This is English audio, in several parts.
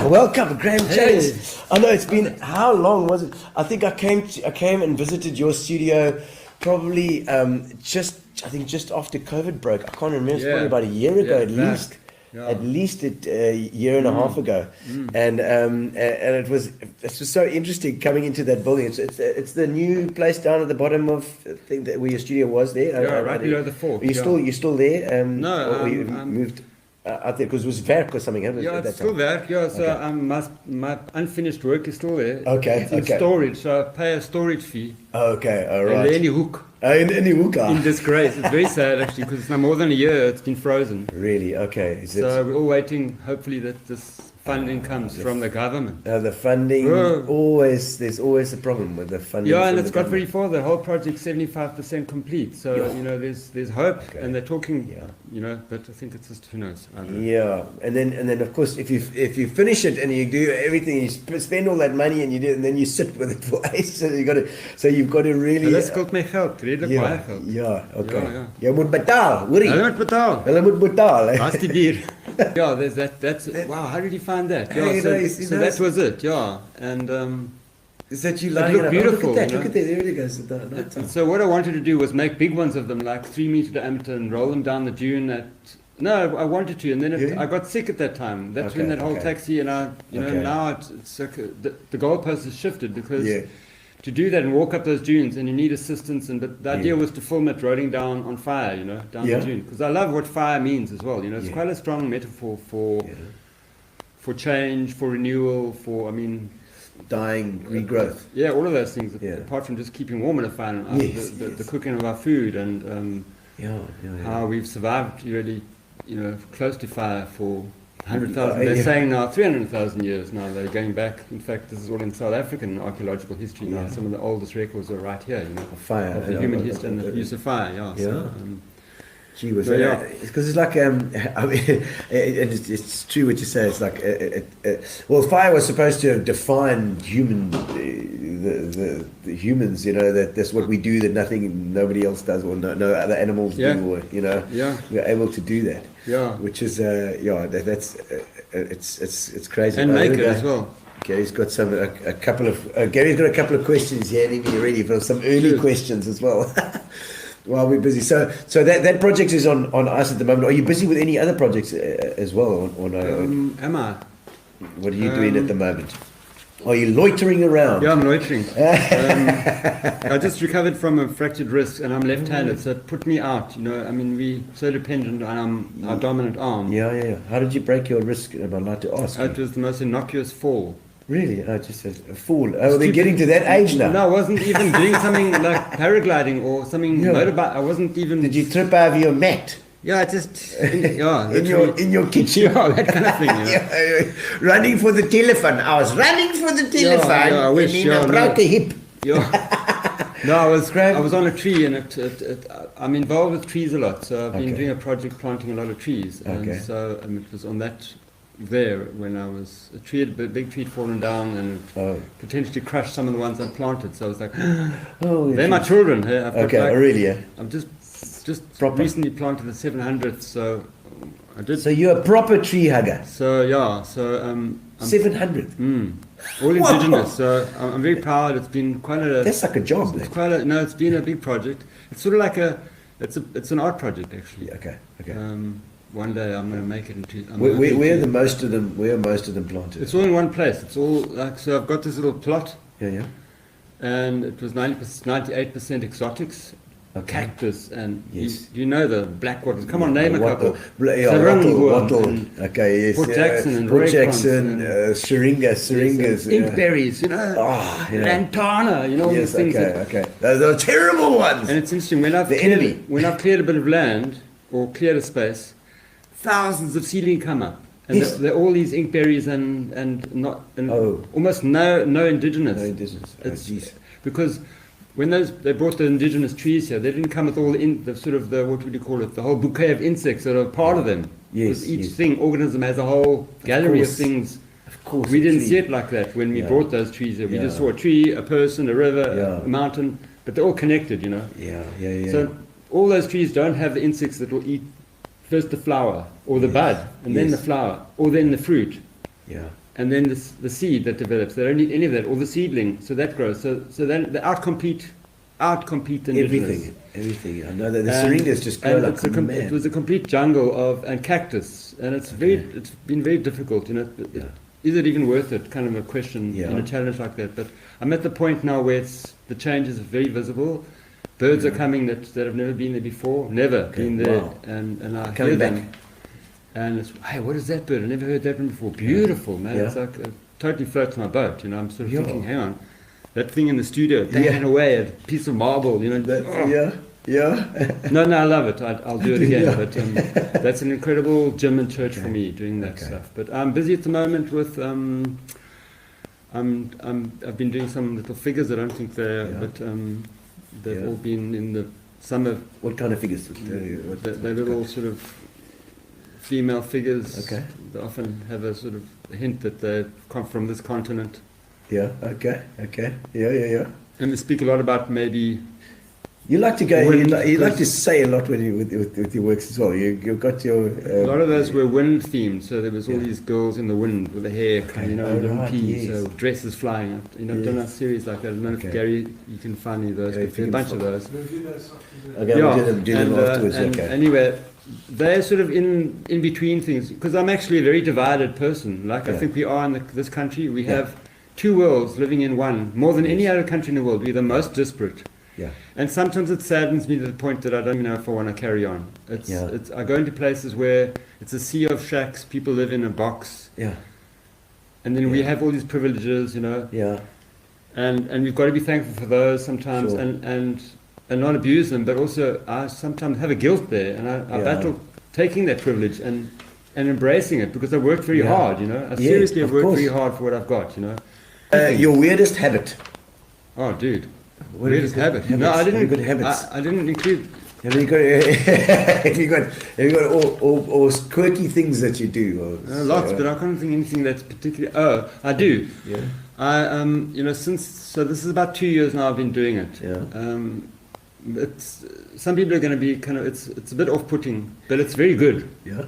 Welcome, Graham James. I know it's been, how long was it? I think I came and visited your studio probably just after COVID broke. I can't remember, it's probably about a year ago at least. Yeah. At least a year and a half ago, and it was so interesting coming into that building. It's the new place down at the bottom of I think that where your studio was there. Yeah, right below the fort. You still there? No, or you moved out there because it was werk or something. Yeah, it's still werk. Yeah, so my unfinished work is still there. Okay, it's in storage, so I pay a storage fee. Okay, all right. In any hook. In disgrace. It's very sad actually because it's now more than a year it's been frozen. Really? Okay. So we're all waiting, hopefully, that this funding comes from the government. The funding, there's always a problem with the funding. Yeah, and it's got very far. The whole project's 75% complete. So, there's hope, and they're talking, but I think it's just, who knows. I don't know. Yeah, and then of course, if you finish it and you do everything, you spend all that money and you do it, and then you sit with it for ages, so you've got to really... Hulle skuld my geld, redelijk baie geld. Ja, okay. Jy moet betaal, hoorie. Hulle moet betaal. That's the deal. Yeah, there's that's wow, how did you find that? Yeah, so that was it, yeah. And is that you like it? Beautiful. Look at that, there it goes. So what I wanted to do was make big ones of them, like 3 meter diameter, and roll them down the dune no, I wanted to, and then I got sick at that time. That's when that whole taxi, and now it's like the goalpost has shifted because to do that and walk up those dunes, and you need assistance. But the idea was to film it rolling down on fire, down the dune, because I love what fire means as well. It's quite a strong metaphor for change, for renewal, dying, regrowth. Yeah, all of those things. Apart from just keeping warm in a fire, and the cooking of our food, and how we've survived really, close to fire for 100,000. They're saying now 300,000 years now. They're going back. In fact, this is all in South African archaeological history now. Some of the oldest records are right here. Fire, of the human history and the use of fire. Yeah. So, gee whiz, because it's like it's true what you say. It's like fire was supposed to define the humans. That's what we do that nobody else does, or no other animals do. Or, we're able to do that. Yeah, which is that's it's crazy. And make it as well. Gary's got a couple of questions here. Need me ready for some early questions as well. While we're busy, so that project is on ice at the moment. Are you busy with any other projects as well, or no? Am I? What are you doing at the moment? Are you loitering around? Yeah, I'm loitering. I just recovered from a fractured wrist, and I'm left-handed, so it put me out. We're so dependent on our dominant arm. Yeah. How did you break your wrist? Am I allowed to ask? It was the most innocuous fall. Really? Just a fall. Oh, they're getting to that age now. No, I wasn't even doing something like paragliding or something motorbike. I wasn't even... Did you trip over your mat? Yeah, just... in your kitchen? Yeah, that kind of thing, Running for the telephone. I was running for the telephone, I wish, and then I broke a hip. Yeah. No, I was on a tree, and I'm involved with trees a lot, so I've been doing a project planting a lot of trees. And so it was on that... there when I was a big tree had fallen down and potentially crushed some of the ones I planted, so I was like, they're my children. Really? I'm just recently planted the 700th, so I did. So you're a proper tree hugger. So 700. All indigenous. So I'm very proud. It's been quite a. That's like a job. It's been a big project. It's sort of like it's an art project actually. Okay. One day I'm going to make it into... Where are most of them planted? It's all in one place. It's all like... So I've got this little plot. Yeah. And it was 98% exotics. Cactus and... Yes. You know the black waters. Come on, name a couple. Wattle. Okay, yes. Port Jackson and Port Jackson, syringas. Inkberries, lantana, all these things. Okay. Those are terrible ones. And it's interesting, when I've cleared a bit of land or cleared a space, thousands of seedling come up, and they're all these inkberries and almost no indigenous. No indigenous. Because when they brought the indigenous trees here, they didn't come with all the what would you call it, the whole bouquet of insects that are part of them. Yes. Each organism has a whole gallery of things. Of course. We didn't see it like that when we brought those trees here. We just saw a tree, a person, a river, a mountain, but they're all connected, Yeah. So all those trees don't have the insects that will eat first the flower or the bud, and then the flower, or then the fruit. Yeah. and then the seed that develops. They don't need any of that, or the seedling, so that grows. So then they outcompete the indigenous. Everything. I know that the syringas just grow like mad. It was a complete jungle and cactus, and it's been very difficult. Is it even worth it? Kind of a question in a challenge like that. But I'm at the point now where the changes are very visible. Birds are coming that have never been there before, never been there, and I hear them. And it's, hey, what is that bird? I never heard that one before. Beautiful, man. It's like it totally floats my boat. I'm sort of thinking, hang on, that thing in the studio, banging away, a piece of marble. Yeah. No, I love it. I'll do it again. But that's an incredible gym and church for me, doing that stuff. But I'm busy at the moment with. I've been doing some little figures. I don't think but they've all been in the summer. What kind of figures? They're little sort of female figures. Okay. They often have a sort of hint that they come from this continent. Yeah. Okay. Yeah. And they speak a lot about maybe. You like to go. You like to say a lot with your works as well. You've got your. A lot of those were wind themed, so there was all these girls in the wind with the hair, so dresses flying. I've done a series like that. I don't know if Gary, you can find me those. But there's a bunch of those. Okay, we'll do them afterwards. Anyway, they're sort of in between things, because I'm actually a very divided person. I think we are in this country. We have two worlds living in one, more than any other country in the world. We're the most disparate. Yeah. And sometimes it saddens me to the point that I don't even know if I want to carry on. I go into places where it's a sea of shacks, people live in a box. Yeah. And then we have all these privileges, Yeah. And we've got to be thankful for those sometimes and not abuse them, but also I sometimes have a guilt there, and I battle taking that privilege and embracing it, because I worked very hard, I seriously have worked very hard for what I've got, Your weirdest habit? Oh, dude. Weirdest habit? No, I didn't. Good habits. I didn't include. Have you got all quirky things that you do? Lots, but I can't think anything that's particularly. Oh, I do. Yeah. So this is about 2 years now I've been doing it. Yeah. Some people are going to be kind of. It's a bit off-putting, but it's very good. Yeah.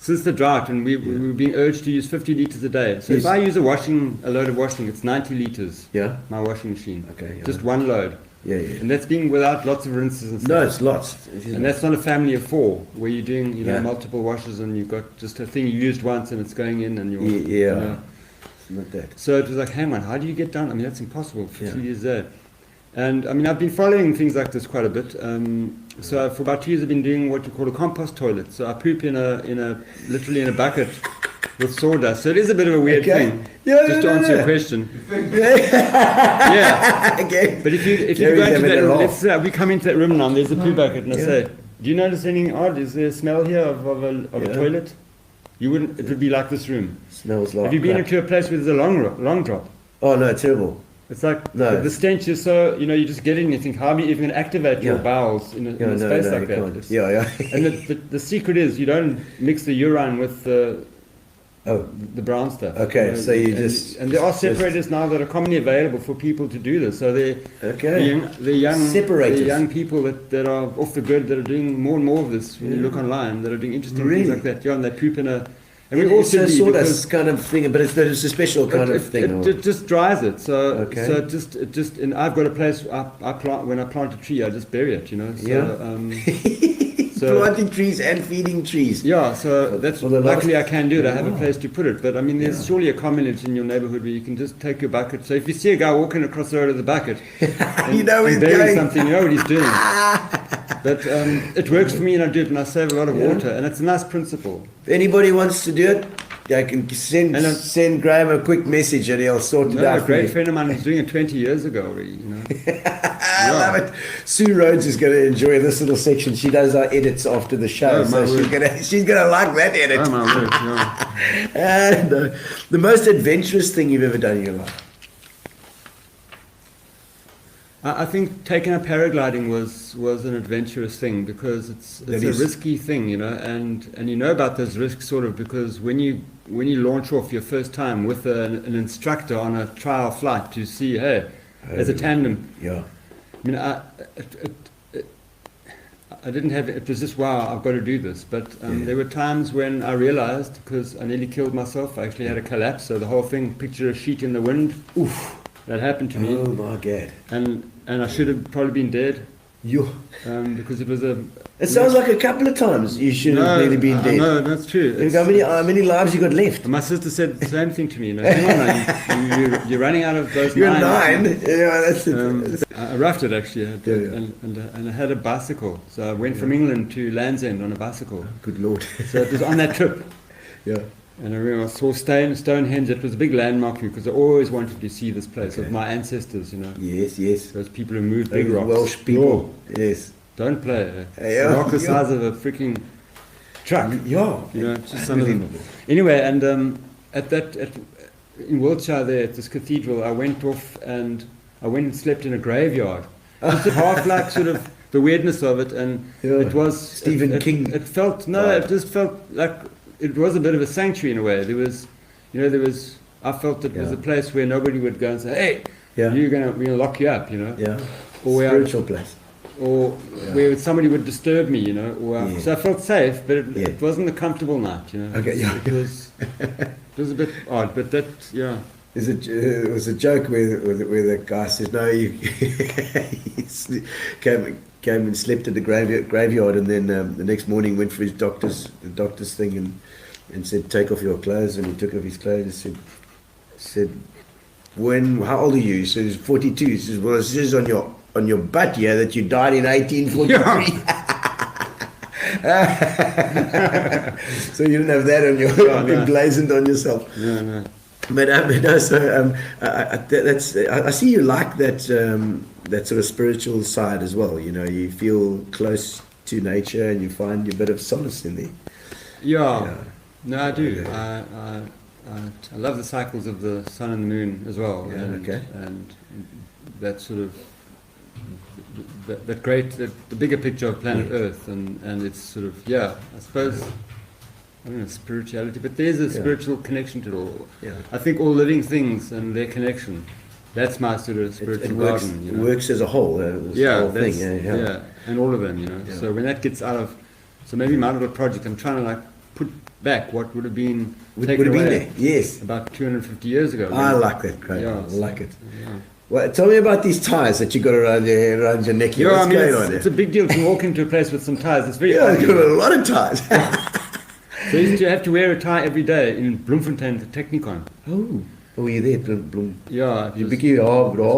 Since the drought, and we've been urged to use 50 liters a day. So if I use a load of washing, it's 90 liters. Yeah. My washing machine. Okay. Yeah. Just one load. Yeah. And that's being without lots of rinses and stuff. No, it's lots. And that's not a family of 4 where you're doing multiple washes and you've got just a thing you used once and it's going in and you're not that. So it was like, hang on, how do you get done? I mean, that's impossible for 2 years there. And I mean, I've been following things like this quite a bit. So for about 2 years, I've been doing what you call a compost toilet. So I poop literally in a bucket with sawdust. So it is a bit of a weird thing. Just to answer your question. Yeah. Okay. But if you go into that room, let's say we come into that room now, and there's a poo bucket, and I say, do you notice anything odd? Is there a smell here of a toilet? You wouldn't. It would be like this room. Smells like. Have you been into a place where there's a long drop? Oh no, terrible. It's like the stench is so, you just get in and you think, how are you even going to activate your bowels in a space like that? And the secret is you don't mix the urine with the brown stuff. Okay, so and there are separators now that are commonly available for people to do this. So the young people that are off the grid that are doing more and more of this. When you look online, that are doing interesting things like that. And they poop in a. And we also it's a sawdust kind of thing, but it's a special kind of thing. It just dries it. So it just and I've got a place I plant when I plant a tree, I just bury it. So, planting trees and feeding trees. Yeah, so that's luckily I can do it. I have a place to put it. But I mean, there's surely a community in your neighbourhood where you can just take your bucket. So if you see a guy walking across the road with a bucket, and burying something, you know what he's doing. But it works for me, and I do it, and I save a lot of water, and it's a nice principle. If anybody wants to do it, I can send Graham a quick message, and he'll sort it out. A great friend of mine was doing it 20 years ago already. I love it. Sue Rhodes is going to enjoy this little section. She does our edits after the show, so she's gonna like that edit. Oh my word! Yeah. And the most adventurous thing you've ever done in your life? I think taking up paragliding was an adventurous thing, because it's a risky thing, and you know about those risks sort of because when you launch off your first time with an instructor on a trial flight to see, as a tandem. Yeah. I mean, I didn't have, it was just, wow, I've got to do this. But there were times when I realized, because I nearly killed myself, I actually had a collapse, so the whole thing, picture a sheet in the wind, oof, that happened to me. Oh my God. And I should have probably been dead. Because it was a... It sounds like a couple of times you should have really been dead. No, that's true. How many lives you got left? And my sister said the same thing to me. Hang on, you're running out of those You're 9. Yeah, that's it. I roughed it actually, and I had a bicycle. So I went from England to Land's End on a bicycle. Good Lord. So it was on that trip. Yeah. And I remember I saw Stonehenge. It was a big landmark for me because I always wanted to see this place of my ancestors, Yes. Those people who moved big rocks. Welsh people. Yes. Don't play. Yeah. Rock the size of a freaking truck. Yeah. Just some of them. Anyway, and in Wiltshire there at this cathedral, I went off and I went and slept in a graveyard. Just half like sort of the weirdness of it, and it was Stephen King. It felt it just felt like it was a bit of a sanctuary in a way. There was, I felt it was a place where nobody would go and say, "Hey, we're gonna lock you up," Yeah. Or spiritual place. Or where somebody would disturb me, So I felt safe, but it wasn't a comfortable night, Okay, yeah. It was a bit odd, but that, It was a joke where the guy says, no, he came and slept at the graveyard, and then the next morning went for his doctor's thing and said, take off your clothes, and he took off his clothes and said, how old are you? He says, 42. He says, well, it says on your butt here that you died in 1843. So you didn't have that on your emblazoned on yourself. No. But I see you like that sort of spiritual side as well. You feel close to nature and you find a bit of solace in there. Yeah. No, I do. I love the cycles of the sun and the moon as well. Yeah, and that sort of the bigger picture of planet Earth and it's sort of I suppose I don't know spirituality, but there's a spiritual connection to it all. Yeah. I think all living things and their connection. That's my sort of spiritual garden. It works as a whole. The whole thing. Yeah, and all of them. Yeah. So when that gets out of, so maybe my little project, I'm trying to put back what would have been taken away there. Yes. About 250 years ago. I like that. Great. Yeah, I like it. Yeah. Well, tell me about these ties that you got around your neck. Yeah, I mean, it's a big deal to walk into a place with some ties. It's very you've got a lot of ties. So you used to have to wear a tie every day in Bloemfontein at Technikon. Oh, were you there? Bloem? Yeah. It was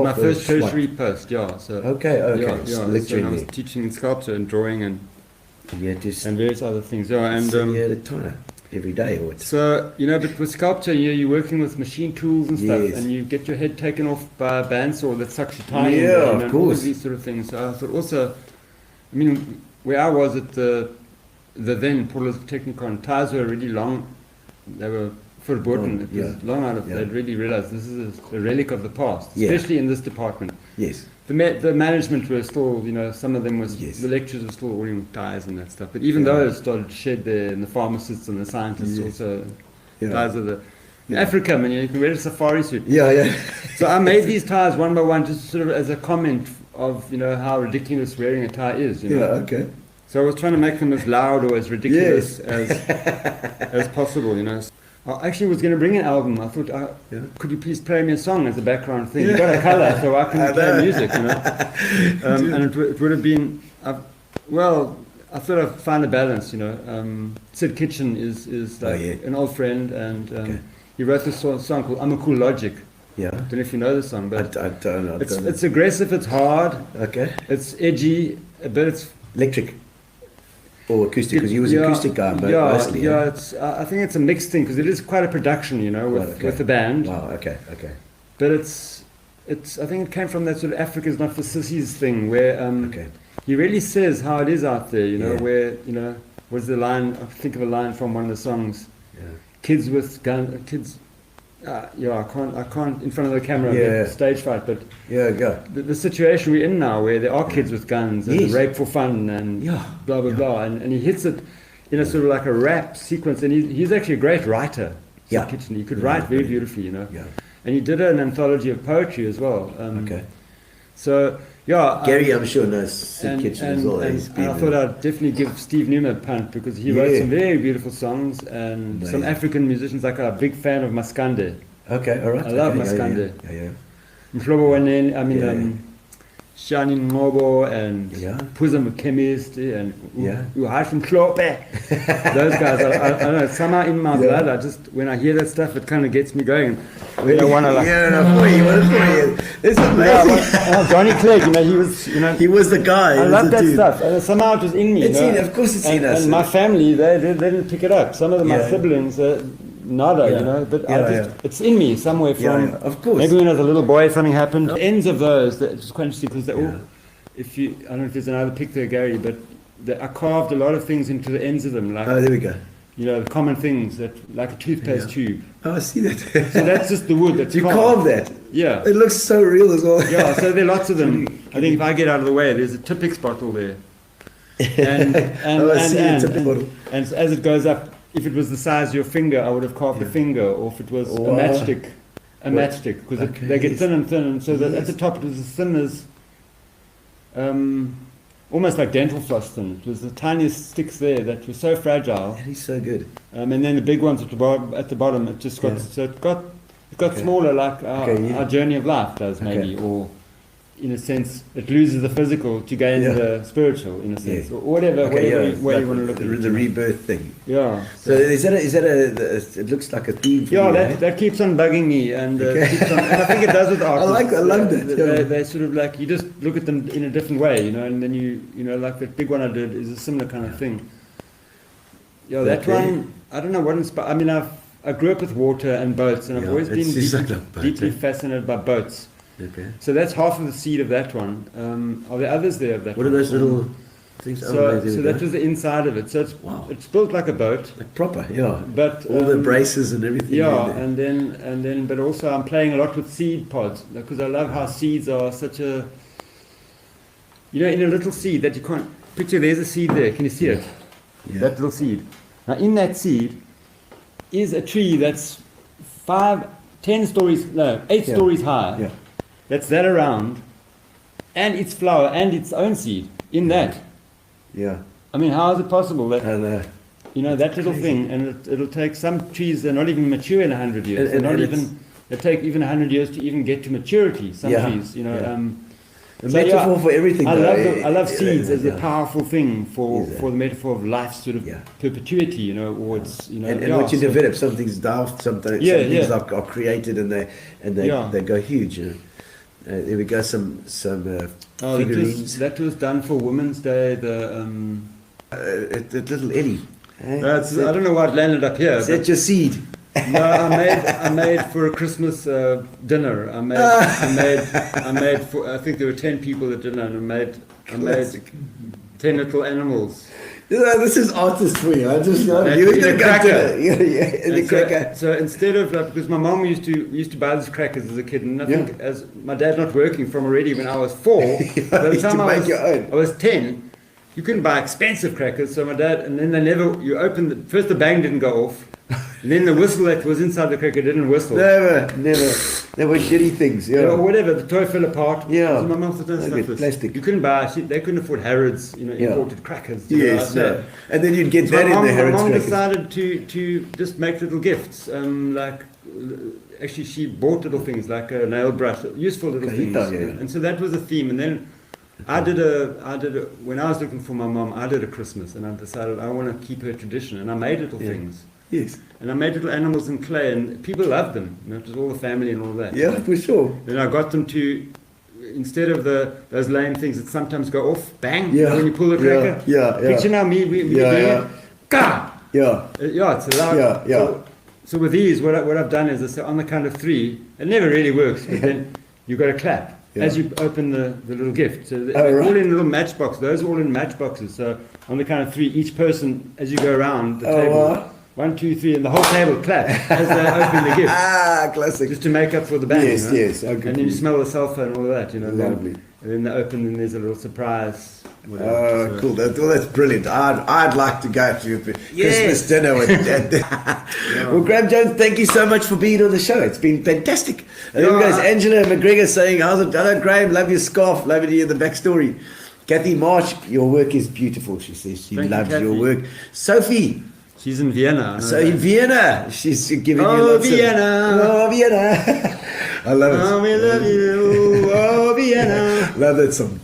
my first tertiary post, So, okay. Yeah, so I was teaching in sculpture and drawing and various other things. Yeah, and so you had a tie every day. So, but with sculpture, you're working with machine tools and stuff, and you get your head taken off by a bandsaw that sucks your tie in. Yeah, of course. All these sort of things. So I thought also, I mean, where I was at the then Paulus Technikon, ties were really long. They were verboten. It was long out of. They'd really realised this is a relic of the past, especially in this department. Yes. The management were still, some of them the lecturers were still wearing ties and that stuff. But even those started to shed there, and the pharmacists and the scientists also. Ties are in Africa, I mean, you can wear a safari suit. Yeah. So I made these ties one by one, just sort of as a comment of how ridiculous wearing a tie is. Yeah. Okay. So I was trying to make them as loud or as ridiculous as possible. I actually was going to bring an album. I thought, could you please play me a song as a background thing? You've got a colour, so I can play music, And it would have been, I thought I'd find a balance, Sid Kitchen is like an old friend, and he wrote this song called I'm a Cool Logic. Yeah. I don't know if you know the song, but I don't know. It's aggressive, it's hard. Okay. It's edgy, but it's... Electric. Or acoustic, because he was an acoustic guy, but mostly. I think it's a mixed thing, because it is quite a production, with the band. Wow, okay. But I think it came from that sort of Africa's not for sissies thing, where he really says how it is out there, where, was the line, I think of a line from one of the songs, kids with guns, I can't in front of the camera, stage fright, but the situation we're in now, where there are kids with guns and rape for fun and blah blah blah, and he hits it in a sort of like a rap sequence, and he's actually a great writer. Kitchen, he could write very beautifully, and he did an anthology of poetry as well. So Yeah. Gary, I'm sure, knows Soup Kitchen as well. And I thought I'd definitely give Steve Newman a punt because he wrote some very beautiful songs and some African musicians. Like I'm a big fan of Maskande. Okay, all right. I love Maskande. Yeah. Mhlobo Wanene, I mean, Shani Ngobo and Puza Chemist and Uhashim Klope. Those guys, I don't know, somehow in my blood, I just, when I hear that stuff, it kind of gets me going. I want to like... It's amazing. Johnny Clegg, he was the guy. I love that stuff. And somehow it was in me. Of course it's in us. And my family, they didn't pick it up. Some of my siblings... nada, but it's in me somewhere from. Of course. Maybe when I was a little boy, something happened. The ends of those, that was quite interesting because they all. If you, I don't know if there's another pic there, Gary, but I carved a lot of things into the ends of them, like. Oh, there we go. The common things that, like a toothpaste tube. Oh, I see that. So that's just the wood that's you carved that. Yeah. It looks so real as well. Yeah. So there are lots of them. I think if I get out of the way, there's a Tippix bottle there. And as it goes up. If it was the size of your finger, I would have carved a finger, or if it was a matchstick, because they get thin and thin, and so that at the top it was as thin as, almost like dental floss thin. It was the tiniest sticks there that were so fragile. That is so good. And then the big ones at the bottom, it just got so it got smaller, like our journey of life does, maybe, or. In a sense, it loses the physical to gain the spiritual, in a sense, or whatever way you want to look at it. The rebirth thing. Yeah. So is that it looks like a theme for you, that keeps on bugging me, and keeps on, and I think it does with artists. I love that. They sort of like, you just look at them in a different way, and then you like that big one I did is a similar kind of thing. Yeah, that one, I don't know what inspired. I mean, I grew up with water and boats, and I've always been deeply fascinated by boats. Okay. So that's half of the seed of that one. Are there others there of that? What are those little things? So that was the inside of it. So it's built like a boat, like proper, yeah. But all the braces and everything. Yeah, and then, but also I'm playing a lot with seed pods because I love how seeds are such a. In a little seed that you can't picture. There's a seed there. Can you see it? Yeah. That little seed. Now in that seed is a tree that's 8 stories high. Yeah. That's that around, and its flower and its own seed in that. Yeah. I mean, how is it possible that that little crazy thing, and it'll take some trees they're not even mature in 100 years. They take even 100 years to even get to maturity. Some trees, The metaphor for everything. I love seeds as a powerful thing for the metaphor of life's sort of perpetuity, or it's and what you develop, something's daft, sometimes things are created and they go huge. There we go. Some figurines. That was done for Women's Day. The little Ellie. I don't know why it landed up here. Is that your seed? No, I made for a Christmas dinner. I made for, I think there were 10 people at dinner, and I made 10 little animals. This is artist for you. I just love you. In the cracker. So instead of because my mom used to buy these crackers as a kid, and I think as my dad not working from already when I was 4, by the time I was 10, you couldn't buy expensive crackers. So my dad, and then first the bang didn't go off. And then the whistle that was inside the cracker didn't whistle. Never. They were shitty things. Or whatever. The toy fell apart. Yeah. So my mum thought, no, plastic. You couldn't buy. They couldn't afford Harrods, imported crackers. Yes. No. And then you'd get that in the Harrods. My mum decided to just make little gifts. Actually, she bought little things like a nail brush, useful little things. And so that was a theme. And then I did when I was looking for my mum, I did a Christmas, and I decided I want to keep her tradition, and I made little things. Yes. And I made little animals in clay, and people loved them. It was all the family and all that. Yeah, for sure. And I got them to, instead of those lame things that sometimes go off, bang, when you pull the cracker. Picture now me doing it. Gah! It's allowed. So with these, what I've done is I say on the count of 3, it never really works, but then you've got to clap as you open the little gift. So they're all in little matchboxes. Those are all in matchboxes. So on the count of 3, each person, as you go around the table, 1, 2, 3, and the whole table clap as they open the gift. Classic. Just to make up for the bang. Yes. Okay. And then you smell the sulphur and all of that, Lovely. And then they open, and there's a little surprise. Oh, cool. That's brilliant. I'd like to go to a Christmas dinner with Well, Graham Jones, thank you so much for being on the show. It's been fantastic. And there goes Angela McGregor saying, hello, Graham, love your scarf, love to hear the backstory. Kathy Marsh, your work is beautiful, she says. She loves your work. Sophie. She's in Vienna. So in Vienna, she's giving you lots Vienna. Oh, Vienna. I love it. Oh, we love you. Oh, Vienna. Love that song.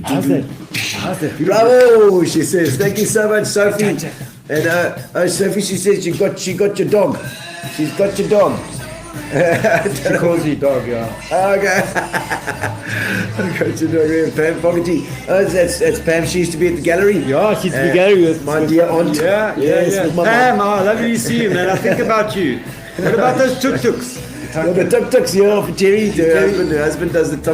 How's that? Bravo, she says. Thank you so much, Sophie. And Sophie, she says she got your dog. She's got your dog. She calls you dog, yeah. Okay. I got your dog here, Pam Fogarty. Oh, that's Pam. She used to be at the gallery. Yeah, she's at the gallery with my dear aunt. Yeah. With my Pam, I love you to see you, man. I think about you. What about those tuk-tuks? The tuk-tuks here for Terry. Her husband does the tuk